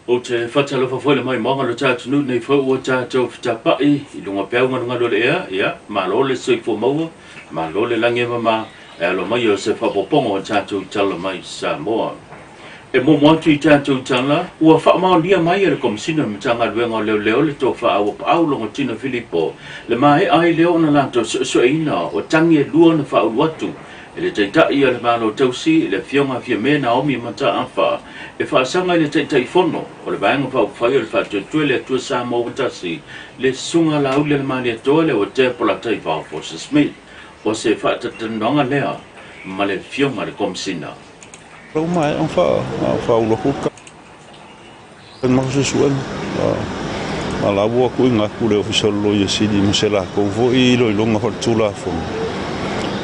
O te whatalo whawhoi le mai maanga lo tātunu nei whau o tātou whitapai I lunga peaunga runga lo le ia, ma lo le soi fo maua, ma lo le lange mama, e alo mai o se whapopongo o tātou tala mai Samoa. E mo moatu I tātou tala, ua whaamao lia mai e le komisina mitanga luenga o leo le tō whaau pa au longo Tino Filipo, le mai ai leo na lanto so ina o tangi e lua na whaau watu, e le teitai a le malo tausi, e le fionga fia me Naomi mata anwha, e whaasanga I le teitai fono, o le vaenga whau whai o le whaatue le atua Samoa watasi, le sunga lau le mani atoa le o te pola tai whao Fosa Smith, o se whaatatanonga lea, ma le fionga le komisina. Rau mai ang whau loko ka. Kan makasusuan. Malabu aku ingat ku le official lawyer sidi musela ko vo I lo longa hortula fon.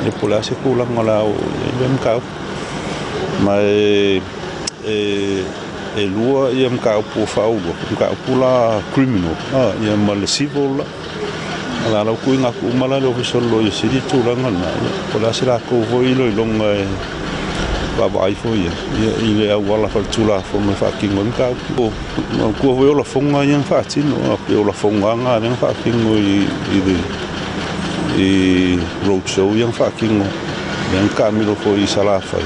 Le pola se ku lang ngala o yam ka. Mai e lua yam ka po fau lo. Ka pula criminal. Yam mal civil. Ala lo ku ingat ku mala le official lawyer sidi tu lang ngala. Pola se la ko vo I lo longa Baba ai foi ia wala fatula fo me fa kingo nka ko vo la fonga yang fa tino pe la fonga nga yang fa kingo I road show yang fa kingo yang kamilo foi sala fa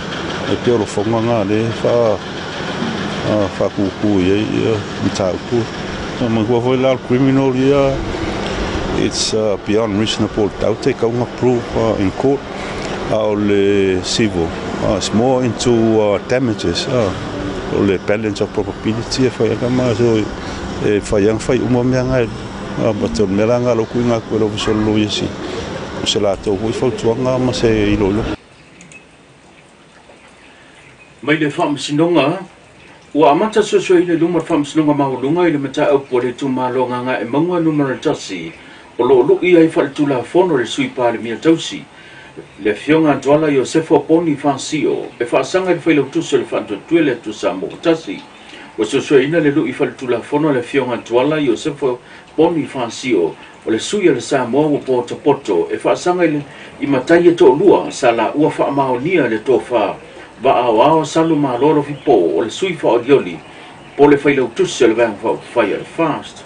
e pe la fonga nga le fa ku ia mta ku ma ko vo la criminal ia it's beyond reasonable doubt take on proof in court or le civil it's more into damages or the balance of probability fa ya kama so fa yang fa umomyanga baton melanga lo kuinga ko lo solo yesi se la to ho fa tuanga ma se ilolo mai le fam sinonga ua amata so ile luma fam sinonga ma lunga ile mata o pole tu malonga nga e mangwa numero tasi o lo ia I fa tu la fono le sui pa le mia tausi le fionga dola Josefo Bonifacio e whaasanga I whailo tuso le whanto tuele tu Samoa tasi o so ina le lui whale tu la fono le fionga dola Josefo Bonifacio o le suia le Samoa o poto e whaasanga I matai e to lua sa la ua whaamaonia le to wha va ao salu ma loro fipo o le sui wha odioli po le whailo tuso le vang whaia le fast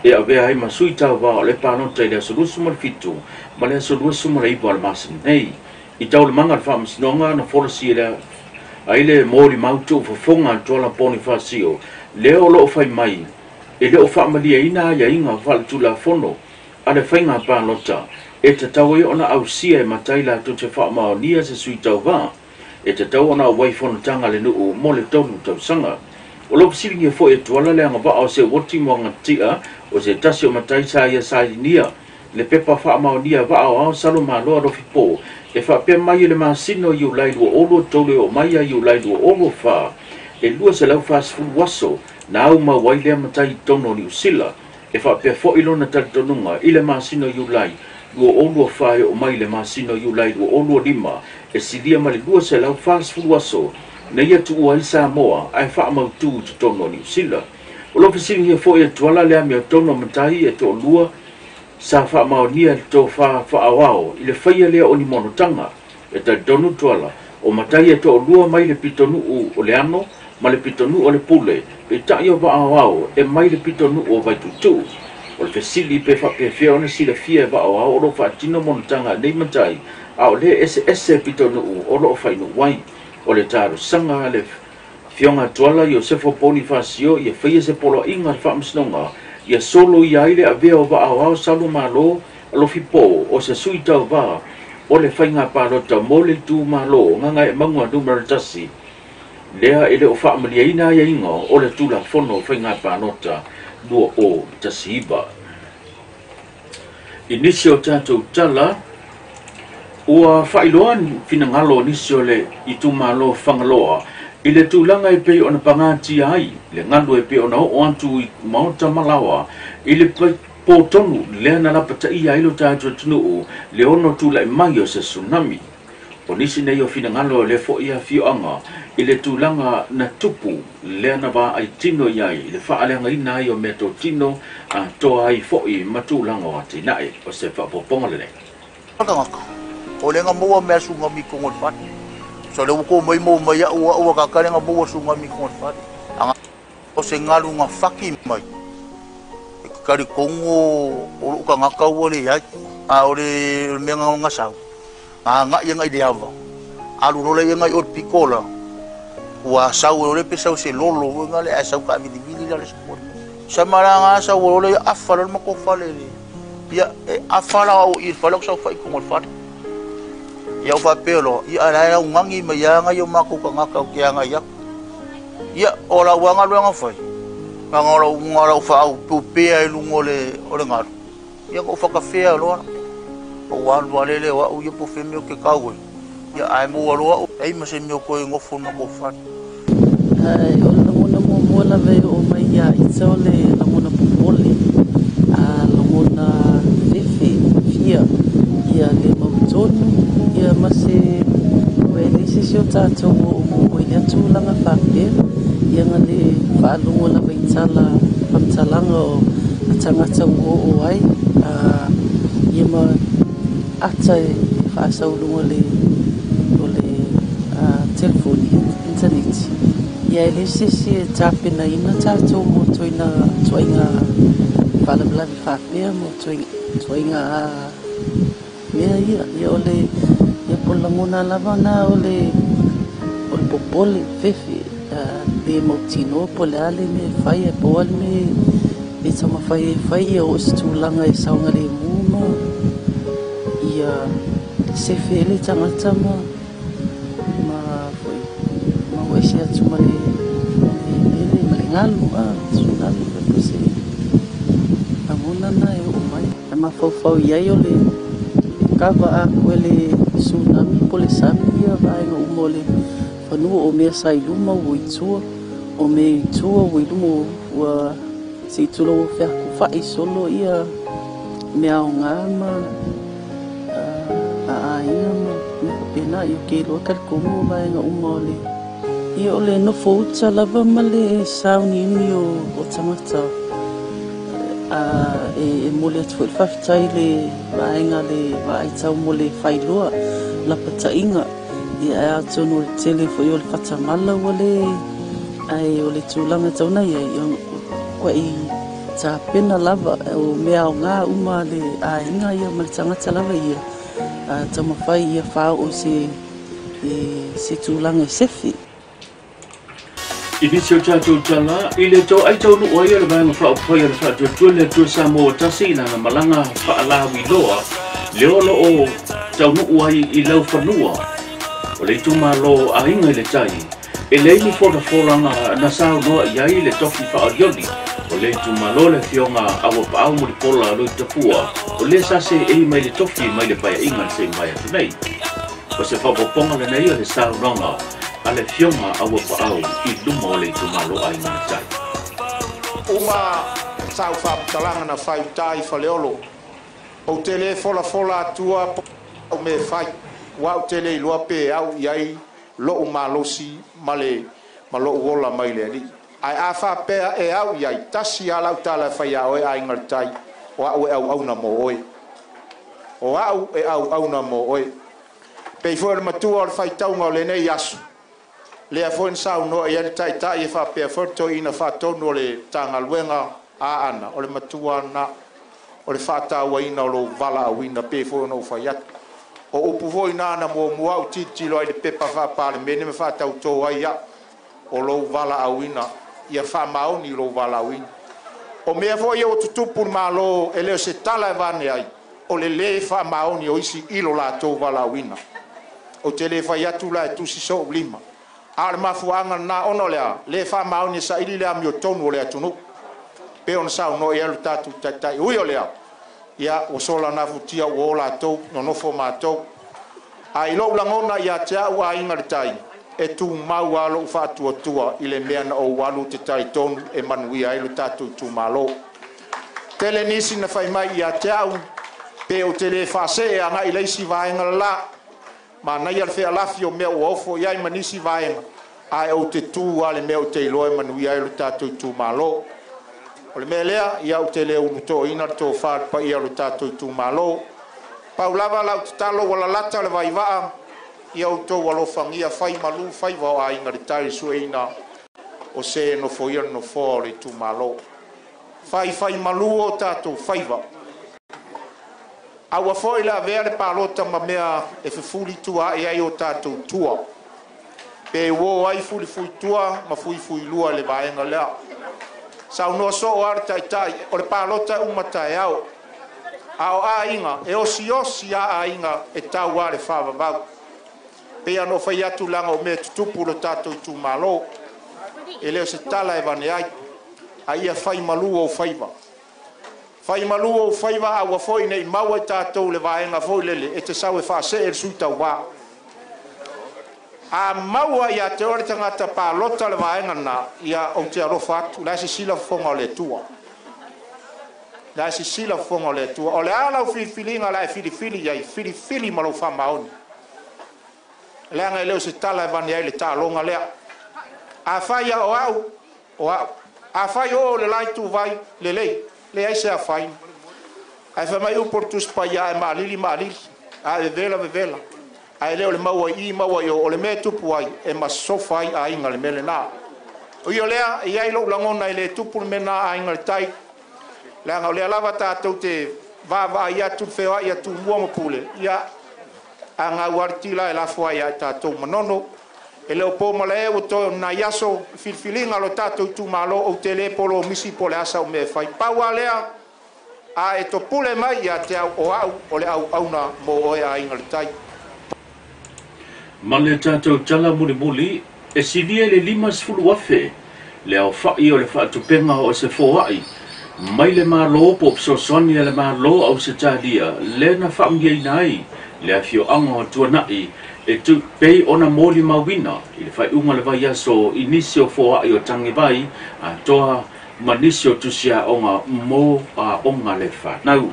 e avea ai masui tau wa le panota I le asolusu ma le fitu ma le asolusu ma le ipo al masin nei I tau le manga le whaamasinonga na forasi le ai le mori mautu fafonga tola Bonifacio leo lo fai mai e leo whaamalia ina ia inga whale tula fono a le whainga panota e te tau e ona ausia e matai la tu te whaamao nia se sui tau wa e te tau ona waifono tanga le nuu mo le tonu tau sanga o lo pisiringi e fo e tuala le anga wa o se woti mo anga tia o se tasi o matai sa ia sa nia le pepa whaamao nia wa o salo ma loa rofi po e wha pe mai le masino iu laidu o olo tole o maia iu laidu o olo wha e lua se lau fast food waso na au ma wailea matai tono ni usila e wha pe fo ilo na talitonunga i le masino iu lai lua olo wha e o mai le masino iu laidu o olo lima e silia ma le lua se lau fast food waso na ia tu ua I Samoa ai wha mautu tu tono ni usila o lo pisini he fo e tuala lea mea tono matai e to lua sa wha maonia to wha awao I le whaia lea o ni monotanga e ta donu tuala o matai e to lua mai le pitonu o le ano ma le pitonu o le pule pe tai o wha awao e mai le pitonu o vai tutu o le fesili pe wha pe fea ona si le fia wha awao o lo wha tino monotanga nei matai a o le ese pitonu o lo whainu wai o le taro sanga le fionga tuala Josefo Bonifacio ia whaia se polo inga le whaamsinonga ia solo ia ile a vea o wa au salu malo alo fipo o se sui tau wa o le whainga palota mo le tu malo nganga e mangua numero tasi lea ele o whaamalia ina ia inga o le tula fono whainga palota lua o tasi iba inisio tatou tala ua whailoan finangalo nisio le I tu malo whangaloa I le tūlanga e pei ona pangati ai, le ngalo e pei ona o antu I maota malawa, I le pōtonu le ana lapata I ailo tātua tunuu, le ono tūla e mai o se tsunami. O nisi nei o fina ngalo le fo ia fioanga, I le tūlanga na tupu, le ana wā ai tino iai, le whaaleanga ina ai o mea tō tino, a toa ai fo I matūlanga o ati nae, o se whapoponga le ne. O le nga mua mea sunga mi kongon pati. So le ko mai mo mai o ka ka nga bo sunga mi kon fa o se ngalu nga whaki mai. E kari kongo o luka ngaka ua le ai. A o le mea nga sau. Ngā ngā ia ngai le awa. Alu role ia ngai o pikola. Ua sau o le pe sau se lolo. Ngā le a sau ka vili la le sepori. Sa maranga sau o le awhara ma ko whale le. Ia awhara o i whalak sau whai kongo whare. Ia o whapelo. Ia arai au ngangi ma ia ngai o mako ka ngaka o kia ngai aku. Ia o la wanga luanga whai. Ngā rau whaau pupea i lungo le o le ngaru. Ia ko whakawhea loa. O walu alele wa u ia po whemeo ke kaue. Ia ai mua loa. Ei ma se meo koe ngofo na ko whare. Ai, o lamona mua lawe o mai ia itza o le lamona popole. Lamona fefe, fia. Ia le mautonu. Ia ma se lise si o tātou o i atu langa whapea. Ia nga le whaalungo lawe itala pamtalanga o atangata o ai. Ia ma ata e whaasaulungo o le telefoni, internet. Ia e lese si e tāpena ina tātou mo toina toinga whalablavi whapea mo toinga mea ia o le ia polamona lava na o le popole fefe le mautino po le ale me whai e po ale me e tama whai e o situlanga e saunga le muma ia se fele tangata ma waisi atu ma le ngalu sungalu e se amona na e o mai e mawhauwhau iai o le kava a koe le tsunami po le sami ia vaenga umo le whanua o mea sa iluma o itua o me itua o iluma ua se itula o whiaku whai solo ia mea o ngā ma inga ma pena i o ke loa kalikomo vaenga umo le ia o le nofo uta lava ma le sauni imi o tangata e mole atu i whawhitai le vaenga le vaitau mo le whailoa lapata inga ia e atonu le tele fo i o le whatamala o le ai o le tūlanga tauna ia kua i tā pena lava o mea o ngā uma le inga ia ma le tangata lava ia tamawhai ia whao o se tūlanga e sefi. Ini sio tātou tala, i le tau ai tau nua ia le vāenga whaopai a le whatua le tua Samoa tasi na na malanga whaalawi loa, le olo o tau nua i lau whanua, o le tumalo a inga i le tai, e leini whoranga na sao noa i ai le toki whaarioni, o le tumalo le fionga awa paau mo le pola loi tapua, o le sase e mai le toki mai le paya inga se mai atu nei. O se whapoponga le nei o le sao nonga, ale fionga awa paau i luma o le tumalo ai ngā tai. Uma sau whapatalanga na whaiutai whaleolo. O tele fola atua o me whai. Wa o tele i loa pe au iai lo umalosi male malo uola mai le ni. Ai a whapea e au iai tasi a lau tala whai au e ai ngā tai. O au e au na mo oe. O au e au na mo oe. Pei fwere matua o le whaitaunga o le nei asu. Le a fo sau no ia tai tai e fa pe forto ina fa tono le tanga luenga a ana o le matua na o le fa ta wa ina lo vala wina pe fo no fa ya o upu vo ina na mo mo au titi lo le pepa fa pa le mene me fa ta to wa ya o lo vala wina ia fa mau ni lo vala wina o me fo ia o tutupu ma lo ele se tala vane ai o le fa mau ni o isi ilo la to vala wina o tele fa ya tu la tu si so blima ar mafuanga na ono le fa mauni sa ili le amio tonu le atunu pe on sa no ia tatu tai ui ole ia o sola na futia o la to no fo ma to ai lo langona ia tia wa inga tai e tu mau alo fa tua ile mea na o walu te tai tonu e manui ai lo tatu tu malo tele nisi na fai mai ia tia pe o tele fa se anga ile si va inga la ma na ia fe alafio me o ofo ia manisi vaenga ai o te tu ale me o te loe manui ai lo tatu tu malo o le melea ia o te le unu to ina to fa pa ia lo tatu tu malo paulava la talo wala lata le vai va ia o to walo fangia fai malu fai va ai ngari tai suina o se no foia no fo le tu malo fai malu o tatou faiva aua foi la vere palota ma mea e fuli tua e ai o tatou tua pe wo ai fuli tua ma fui lua le vaenga lea sa no so ar tai o le palota uma tai au a inga e osi a inga e tau ale fava va pe ano fai atu langa o me tupu lo tatou tu malo e leo se tala e vane ai fai malu o faiva aua foi nei maua tatou le vaenga foi lele e te sau e whaase e suita wā a maua ia te ore tangata palota le vaenga na ia o te arofa atu la se sila fonga o le tua o le ala o filifilinga la e filifili iai filifili malo whamaoni leanga e leo se tala e vane ai le tālonga lea a whai o au a whai o le lai tu vai le ai se a whai ai fa mai uportus pa ia e malili a e vela ai leo le maua o le me tupu ai e masofa ai a inga le mele na o io lea i ai lo langona i le tupu le mena a inga le tai leanga o lea lava tātou te va ia tu whea ia tu mua mapule ia a ngā uartila e la fua ia tātou manono e leo po male o to na yaso filfilinga lo tatou tu malo o tele polo misi pole asa o me fai paua lea a e to pule mai ia te o le au na mo o ia inga le tai Male tātou tala muli e sidia le 5 wafe le au whai o le whaatupenga o se fōai mai le malo po psosoni le malo au se tādia le na whaamgia nai le a fio anga o tuanai e tu pei ona moli mawina i le whai unga le vai aso inisio fōai o tangi vai a toa manisio tusia onga mo a onga le whanau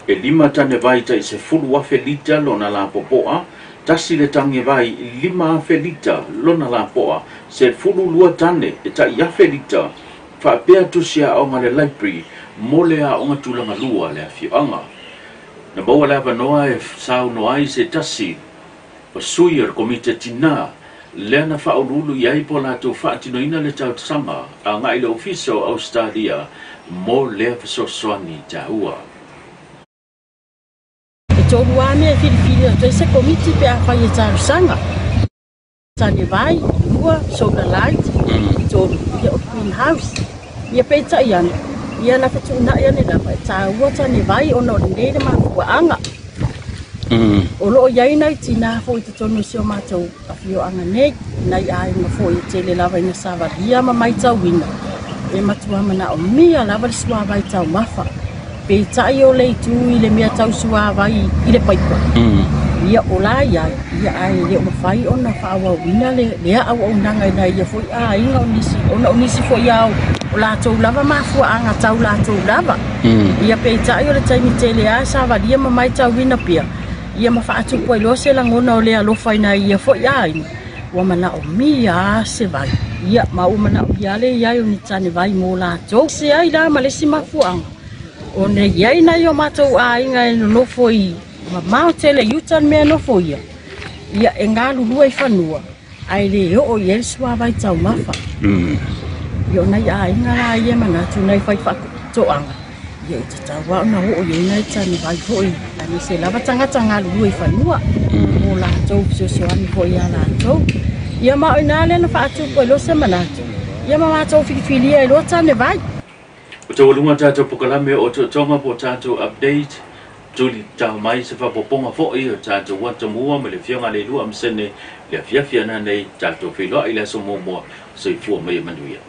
e 5 tane vai ta i se 10 wafe lita lona la popoa tasi le tangi vai 5 felita lona la poa se 10 tane e ta iafe lita whapea tusia onga le library mo le a onga tulanga lua le a fioanga na baua lava noa e sao noai se tasi o sui ar komite tina le na whaurulu iai po lato whaatinoina le tau sanga a ngai le ofiso Australia mo le fasoswani taua Tolu ame filifili to se komiti pe a fa yeta sanga tani vai lua solar light tolu ia o greenhouse ia pe ta ia na fatu na ia ne da ta ua tani vai ono le ma wa anga o lo ia ina tina fo i tonu se o matou a fio anga nei nai ai ma fo i tele lava ina savaria ma mai tau wina e matua mana o mia lava le sua vai tau mafa pe tai o le tu i le mea tau sua vai i le paipa ia ola ia ai le o fai ona fa wa wina le au o nanga ina ia foi a inga o nisi foi au o la tau lava ma fu anga tau la tau lava ia pe tai o le tai mi tele a sa va dia ma mai tau wina pia ia ma fa atu ko lo se la ngona o le alo fai na ia foi ai wa mana o mia se vai ia ma o mana o ia le ia o ni tane vai mo la tau se ai la ma le si ma fu anga o ne iai na yo matou a inga e no foi ma mau tele yutan me no foi ia e ngā lulu e whanua ai le o iel sua vai tau mafa yo na ia inga la ia mana tu nei fai whakotoanga ia i te tawa na o iei nei tani vai foi ani se lava tangata ngā lulu e whanua o la tau so ani foi a la tau ia ma o ina le na whaatu koe lo se manatu ia ma matou whikifilia e lo tane vai o te walunga tātou pokalame o te tonga po tātou update tuli tau mai se whapoponga fo'i o tātou watamua me le fionga le lua msene le fiafia na nei tātou whiloa i la so mōmua so i fua mai manuia